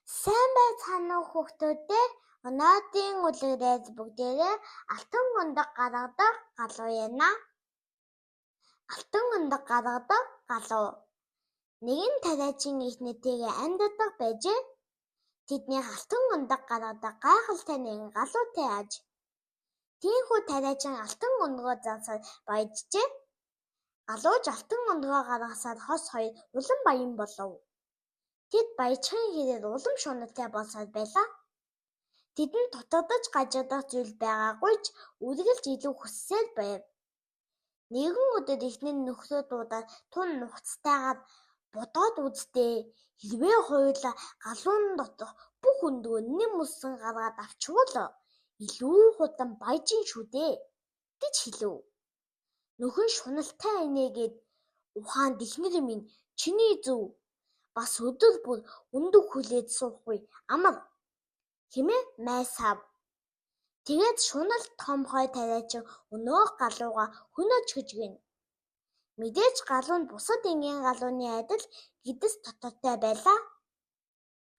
Сайн байцгаана уу хүүхдүүдээ. Өнөөдрийн үлгэрээс бүгдээрээ алтан гундаг гаргадаг галуу яана. Алтан гундаг гаргадаг галуу. Нэгэн тариачин их нэтийгээ амьдардаг байжээ. Тэдний алтан гундаг гаргадаг гайхалтай нэгэн галуутай аж. Тийхүү тариачин алтан гундгоо зарсаар баяжжээ. Галууж алтан гундгоо гаргасаар хос хоёр улам баян болов. Тэд баяжхын хэрээр улам шуналтай болсоор байлаа. Тэдэнд дутагдаж гажигдах зүйл байгаагүй ч үргэлж илүү хүссээр байв. Нэгэн өдөр эхнэр нөхрөө дуудаад тун нухацтайгаар бодоод үзтээ хэрвээ хоёулаа галуун дотор бүх өндгөө нэм мөсөн гаргаад авчихвол илүү хурдан баяжин шүү дээ гэж хэлв. Нөхөн шуналтай инээгээд ухаанд эхнэр минь чиний зөв. Бас өдөр бүр өндөг хүлээж суухгүй амар хэмээн майсав. Тэгээд шунал томхой тариачин өнөөх галууга хөнөөж хөжгөнө. Мэдээж галуу нь бусад энгийн галууны адил гэдэс дотортой байлаа.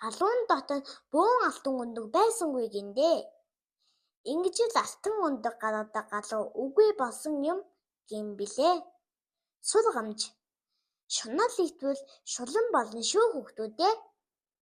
Галуун дотор бөөн алтан гундаг байсангүй гиндээ. Ингэж л алтан гундаг гаргадаг галуу үгүй болсон юм гэм билээ. Сургамж. Шунал итвэл шулан болно шүү хүүхдүүдээ.